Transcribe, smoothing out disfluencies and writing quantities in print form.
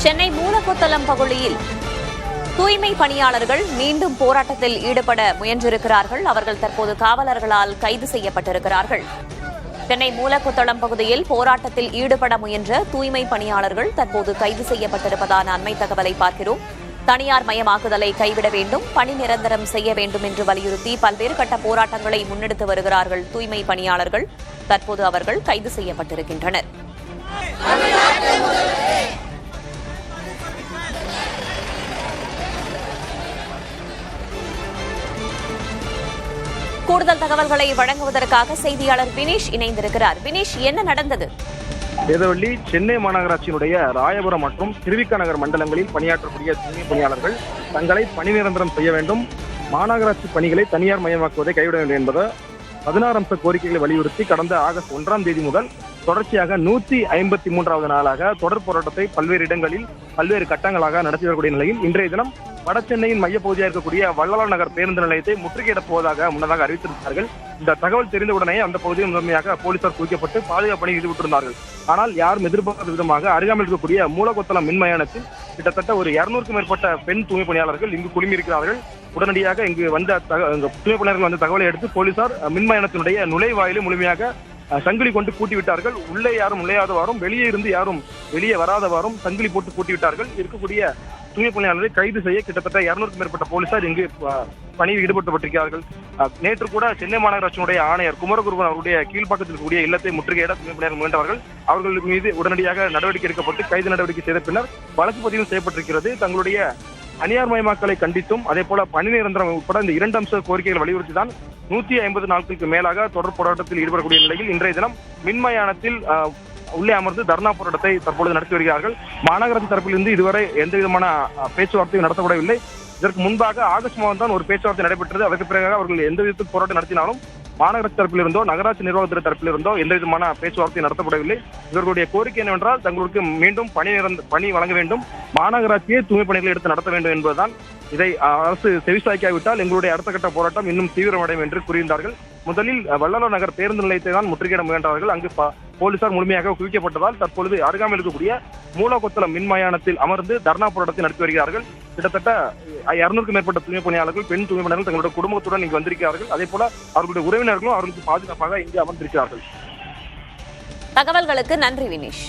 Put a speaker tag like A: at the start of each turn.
A: சென்னை மூலக்கொத்தளம் பகுதியில் தூய்மை பணியாளர்கள் மீண்டும் போராட்டத்தில் ஈடுபட முயன்றிருக்கிறார்கள். அவர்கள் தற்போது காவலர்களால் கைது செய்யப்பட்டிருக்கிறார்கள். சென்னை மூலக்கொத்தளம் பகுதியில் போராட்டத்தில் ஈடுபட முயன்ற தூய்மை பணியாளர்கள் தற்போது கைது செய்யப்பட்டிருப்பதான அண்மை தகவலை பார்க்கிறோம். தனியார் மயமாக்குதலை கைவிட வேண்டும், பணி நிரந்தரம் செய்ய வேண்டும் என்று வலியுறுத்தி பல்வேறு கட்ட போராட்டங்களை முன்னெடுத்து வருகிறார்கள் தூய்மை பணியாளர்கள். தற்போது அவர்கள் கைது செய்யப்பட்டிருக்கின்றனர். கூடுதல் தகவல்களை வழங்குவதற்காக செய்தியாளர் வினீஷ் இணைந்திருக்கிறார். வினீஷ், என்ன நடந்தது?
B: வேதவள்ளி, சென்னை மாநகராட்சியினுடைய ராயபுரம் மற்றும் திருவிக நகர் மண்டலங்களில் பணியாற்றக்கூடிய தூய்மை பணியாளர்கள் தங்களை பணி நிரந்தரம் செய்ய வேண்டும், மாநகராட்சி பணிகளை தனியார் மயமாக்குவதை கைவிட வேண்டும் என்பது 16 அம்ச கோரிக்கைகளை வலியுறுத்தி கடந்த ஆகஸ்ட் 1ஆம் தேதி முதல் தொடர்ச்சியாக 153வது நாளாக தொடர் போராட்டத்தை பல்வேறு இடங்களில் பல்வேறு கட்டங்களாக நடத்தி வரக்கூடிய நிலையில் இன்றைய தினம் வட சென்னையின் மையப்பகுதியாக இருக்கக்கூடிய வள்ளலார் நகர் பேருந்து நிலையத்தை முற்றுகையிடப் போவதாக முன்னதாக அறிவித்திருந்தார்கள். இந்த தகவல் தெரிந்தவுடனே அந்த பகுதியில் முதன்மையாக போலீசார் குவிக்கப்பட்டு பாதுகாப்பு பணியில் ஈடுபட்டிருந்தார்கள். ஆனால் யாரும் எதிர்பார்க்காத விதமாக அருகாமையில் இருக்கக்கூடிய மூலக்கொத்தளம் மின்மயானத்தில் கிட்டத்தட்ட ஒரு 200க்கும் மேற்பட்ட பெண் தூய்மை பணியாளர்கள் இங்கு குழுமியிருக்கிறார்கள். உடனடியாக இங்கு வந்த தூய்மை பணியாளர்கள் வந்த தகவலை அடுத்து போலீசார் மின்மயானத்தினுடைய நுழைவாயிலை முழுமையாக சங்கிலி கொண்டு பூட்டிவிட்டார்கள். உள்ளே யாரும் நுழையாதவாறும் வெளியே இருந்து யாரும் வெளியே வராதவாறும் சங்கிலி போட்டு பூட்டிவிட்டார்கள். இருக்கக்கூடிய தூய்மை பணியாளர்களை கைது செய்ய கிட்டத்தட்ட 200க்கும் மேற்பட்ட போலீசார் இங்கு பணியில் ஈடுபடுத்தப்பட்டிருக்கிறார்கள். நேற்று கூட சென்னை மாநகராட்சியினுடைய ஆணையர் குமரகுருவன் அவருடைய கீழ்ப்பாக்கத்தில் இருக்கக்கூடிய இல்லத்தை முற்றுகையிட தூய்மை பணியாளர் முயன்றவர்கள் அவர்கள் மீது உடனடியாக நடவடிக்கை எடுக்கப்பட்டு கைது நடவடிக்கை செய்த பின்னர் வழக்கு பதிவு செய்யப்பட்டிருக்கிறது. தங்களுடைய தனியார் மயமாக்கலை கண்டித்தும் அதே போல பணி நிரந்தரம் உட்பட இந்த 2 அம்ச கோரிக்கைகள் வலியுறுத்தி தான் 150 நாட்களுக்கு மேலாக தொடர் போராட்டத்தில் ஈடுபடக்கூடிய நிலையில் இன்றைய தினம் மின்மயானத்தில் உள்ளே அமர்ந்து தர்ணா போராட்டத்தை தற்பொழுது நடத்தி வருகிறார்கள். மாநகராட்சி தரப்பிலிருந்து இதுவரை எந்த விதமான பேச்சுவார்த்தையும் நடத்தப்படவில்லை. இதற்கு முன்பாக ஆகஸ்ட் மாதம் தான் ஒரு பேச்சுவார்த்தை நடைபெற்றது. அதற்கு பிறகு அவர்கள் எந்த விதத்தில் போராட்டம் நடத்தினாலும் மாநகராட்சி தரப்பிலிருந்தோ நகராட்சி நிர்வாகத்துறை தரப்பிலிருந்தோ எந்த விதமான பேச்சுவார்த்தை நடத்தப்படவில்லை. இவர்களுடைய கோரிக்கை என்னவென்றால் தங்களுக்கு மீண்டும் பணி வழங்க வேண்டும், மாநகராட்சியே தூய்மை பணிகளை எடுத்து நடத்த வேண்டும் என்பதுதான். இதை அரசு செவிசாய்க்காவிட்டால் எங்களுடைய அடுத்த கட்ட போராட்டம் இன்னும் தீவிரமடையும் என்று கூறியிருந்தார்கள். முதலில் வள்ளலார் நகர் பேருந்து நிலையத்தை தான் முற்றுகையிட முயன்றார்கள். அங்கு போலீசார் முழுமையாக குவிக்கப்பட்டதால் தற்பொழுது அருகாமையில் இருக்கக்கூடிய மூலக்கொத்தளம் மின்மயானத்தில் அமர்ந்து தர்ணா போராட்டத்தை நடத்தி வருகிறார்கள். கிட்டத்தட்ட 200க்கும் மேற்பட்ட தூய்மை பணியாளர்கள், பெண் தூய்மை பணியாளர்கள் தங்களுடைய குடும்பத்துடன் இங்கு வந்திருக்கிறார்கள். அதே போல அவர்களுடைய உறவினர்களும் அவர்களுக்கு பாதுகாப்பாக இங்கே அமர்ந்திருக்கிறார்கள்.
A: தகவல்களுக்கு நன்றி வினீஷ்.